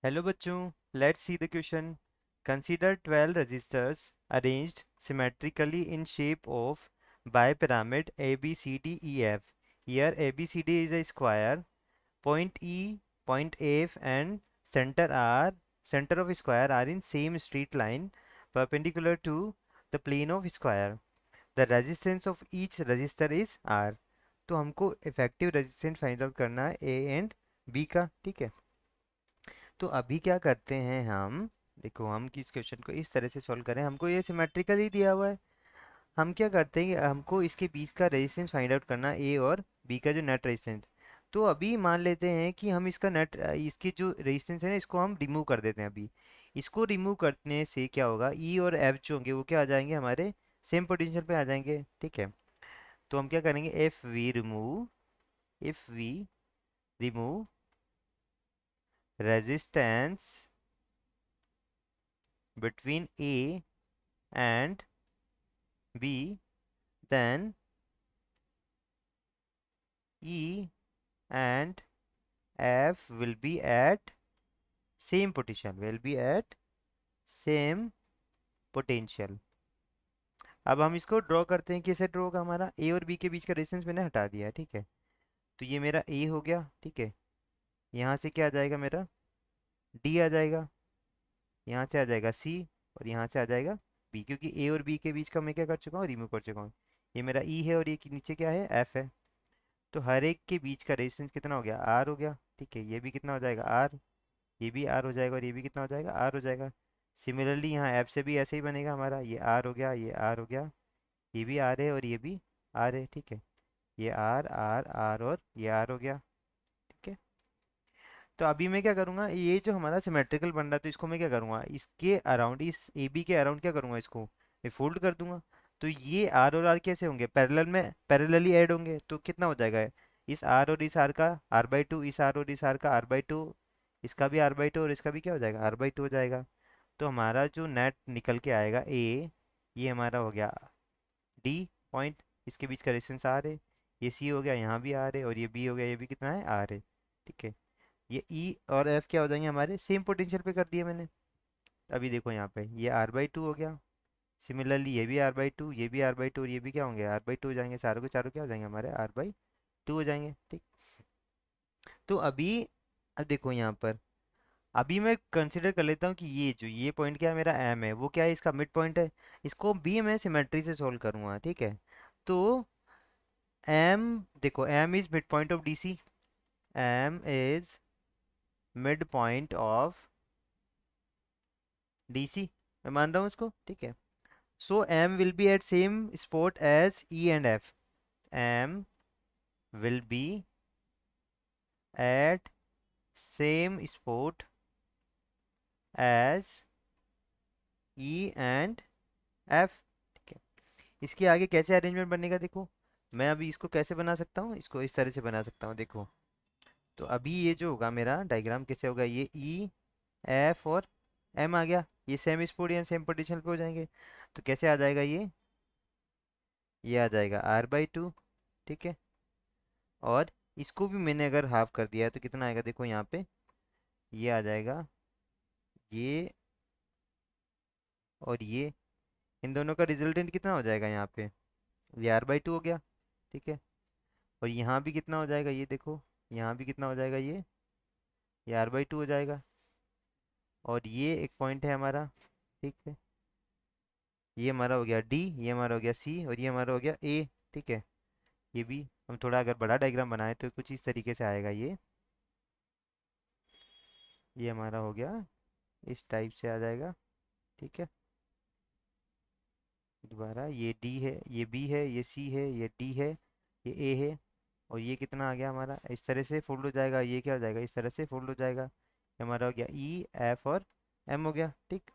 Hello बच्चों, let's see the question. Consider 12 registers arranged symmetrically in shape of bipyramid ABCDEF. Here ABCD is a square. Point E, point F and center of square are in same straight line perpendicular to the plane of square. The resistance of each resistor is R. तो हमको effective resistance find out करना है A and B का। ठीक है, तो अभी क्या करते हैं हम। देखो, हम किस क्वेश्चन को इस तरह से सॉल्व करें, हमको ये सिमेट्रिकल ही दिया हुआ है। हम क्या करते हैं, हमको इसके बीच का रेजिस्टेंस फाइंड आउट करना है, ए और बी का जो नेट रेजिस्टेंस। तो अभी मान लेते हैं कि हम इसका नेट इसकी जो रेजिस्टेंस है ना, इसको हम रिमूव कर देते हैं अभी। इसको रिमूव करने से क्या होगा, ई और एफ जो होंगे वो क्या आ जाएंगे, हमारे सेम पोटेंशियल पे आ जाएंगे। ठीक है, तो हम क्या करेंगे, if we remove resistance between A and B, then E and F will be at same potential, अब हम इसको ड्रॉ करते हैं। कैसे ड्रॉ होगा, हमारा ए और बी के बीच का रेजिस्टेंस मैंने हटा दिया है। ठीक है, तो ये मेरा ए हो गया। ठीक है, यहाँ से क्या आ जाएगा, मेरा डी आ जाएगा, यहाँ से आ जाएगा सी, और यहाँ से आ जाएगा बी, क्योंकि ए और बी के बीच का मैं क्या कर चुका हूँ, रिमूव कर चुका हूँ। ये मेरा ई है और ये नीचे क्या है, एफ है। तो हर एक के बीच का रेजिस्टेंस कितना हो गया, आर हो गया। ठीक है, ये भी कितना हो जाएगा, आर। ये भी आर हो जाएगा और ये भी कितना हो जाएगा, आर हो जाएगा। सिमिलरली यहाँ एफ से भी ऐसे ही बनेगा हमारा, ये आर हो गया, ये आर हो गया, ये भी आर है और ये भी आर है। ठीक है, ये आर आर आर और ये आर हो गया। ठीक है, तो अभी मैं क्या करूँगा, ये जो हमारा सिमेट्रिकल बन रहा है, तो इसको मैं क्या करूँगा, इसके अराउंड, इस ए बी के अराउंड क्या करूँगा, इसको मैं फोल्ड कर दूंगा। तो ये आर और आर कैसे होंगे, पैरेलल में, पैरेलली ऐड होंगे। तो कितना हो जाएगा, इस आर और इस आर का आर बाई टू, इस आर और इस आर का आर बाई टू, इसका भी आर बाई टू और इसका भी क्या हो जाएगा, आर बाई टू हो जाएगा। तो हमारा जो नेट निकल के आएगा ए, ये हमारा हो गया डी पॉइंट, इसके बीच का रेजिस्टेंस आर है। ये सी हो गया, यहाँ भी आर है, और ये बी हो गया, ये भी कितना है, आर है। ठीक है, ये ई और एफ क्या हो जाएंगे, हमारे सेम पोटेंशियल पे कर दिए मैंने। अभी देखो यहाँ पे ये आर बाई टू हो गया। सिमिलरली ये भी आर बाई टू, ये भी आर बाई टू और ये भी क्या होंगे, आर बाई टू हो जाएंगे। चारों के चारों क्या हो जाएंगे, हमारे आर बाई टू हो जाएंगे। ठीक, तो अभी अब देखो यहाँ पर, अभी मैं कंसिडर कर लेता हूँ कि ये जो ये पॉइंट क्या है, मेरा एम है, वो क्या है, इसका मिड पॉइंट है। इसको भी मैं सिमेट्री से सोल्व करूंगा। ठीक है, तो एम, देखो M is mid point of D C, M is mid point of D C, मैं मान रहा हूँ इसको। ठीक है, so m will be at same spot as e and f. m will be at same spot as e and f। ठीक है, इसके आगे कैसे अरेंजमेंट बनेगा, देखो मैं अभी इसको कैसे बना सकता हूँ, इसको इस तरह से बना सकता हूँ। देखो, तो अभी ये जो होगा मेरा डायग्राम कैसे होगा, ये e f और m आ गया, ये सेम स्पॉट या सेम पोटेंशियल पे हो जाएंगे। तो कैसे आ जाएगा ये आ जाएगा r बाई टू। ठीक है, और इसको भी मैंने अगर हाफ कर दिया है तो कितना आएगा, देखो यहाँ पे ये आ जाएगा, ये और ये, इन दोनों का रिजल्टेंट कितना हो जाएगा यहाँ पे, ये आर बाई टू हो गया। ठीक है, और यहाँ भी कितना हो जाएगा, ये देखो यहाँ भी कितना हो जाएगा, ये आर बाई टू हो जाएगा। और ये एक पॉइंट है हमारा। ठीक है, ये हमारा हो गया डी, ये हमारा हो गया सी, और ये हमारा हो गया ए। ठीक है, ये भी हम थोड़ा अगर बड़ा डायग्राम बनाए तो कुछ इस तरीके से आएगा, ये हमारा हो गया, इस टाइप से आ जाएगा। ठीक है, दोबारा ये डी है, ये बी है, ये सी है, ये डी है, ये ए है, और ये कितना आ गया हमारा, इस तरह से फोल्ड हो जाएगा। ये क्या हो जाएगा, इस तरह से फोल्ड हो जाएगा। ये हमारा हो गया ई एफ और एम हो गया। ठीक,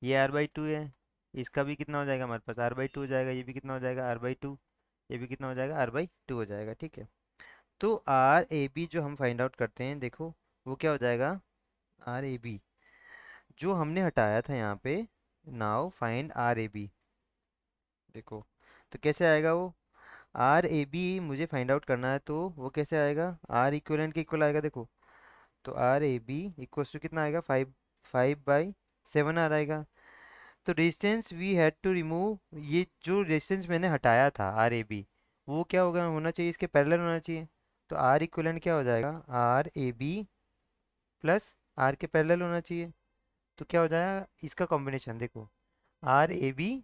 ये आर बाई टू है, इसका भी कितना हो जाएगा, हमारे पास आर बाई टू हो जाएगा। ये भी कितना हो जाएगा, आर बाई टू, ये भी कितना हो जाएगा, आर बाई टू हो जाएगा। ठीक है, तो आर ए बी जो हम फाइंड आउट करते हैं, देखो वो क्या हो जाएगा, आर ए बी जो हमने हटाया था यहाँ पे, now find R A B. देखो, तो कैसे आएगा वो, आर ए बी मुझे फाइंड आउट करना है, तो वो कैसे आएगा, आर इक्वलेंट के इक्वल आएगा। देखो, तो R A B equals to कितना आएगा, 5/7 आ जाएगा। तो resistance we had to remove, ये जो रेजिस्टेंस मैंने हटाया था आर ए बी, वो क्या होगा, होना चाहिए इसके पैरेलल होना चाहिए। तो आर इक्वलेंट क्या हो जाएगा, R A B plus R के पैरेलल होना चाहिए। तो क्या हो जाएगा इसका कॉम्बिनेशन, देखो R A B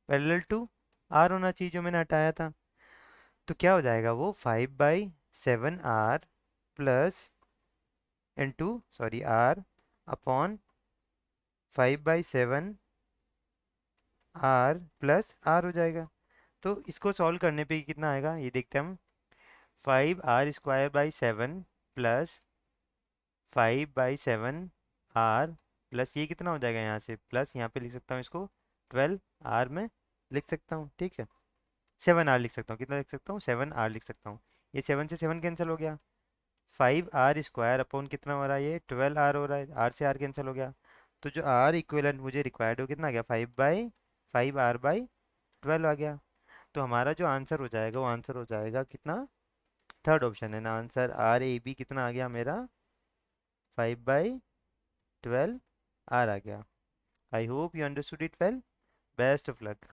parallel to R होना चाहिए जो मैंने हटाया था। तो क्या हो जाएगा वो 5/7 R plus into sorry R upon 5/7 R plus R हो जाएगा। तो इसको सॉल्व करने पे कितना आएगा ये देखते हैं हम। 5r² by 7 plus 5/7 R plus ये कितना हो जाएगा, यहाँ से प्लस यहाँ पे लिख सकता हूँ इसको 12 आर में लिख सकता हूँ, ठीक है। 7 आर लिख सकता हूँ, कितना लिख सकता हूँ, 7 आर लिख सकता हूँ। ये 7 से 7 कैंसिल हो गया, 5r² अपॉन कितना हो रहा है, ये 12 आर हो रहा है, आर से आर कैंसिल हो गया। तो जो आर इक्विवेलेंट मुझे रिक्वायर्ड हो कितना आ गया, 5/5r/12 आ गया। तो हमारा जो आंसर हो जाएगा वो आंसर हो जाएगा कितना, थर्ड ऑप्शन है ना आंसर, आर ए बी कितना आ गया मेरा, 5/12 आर आ गया। I hope you understood it well. Best of luck.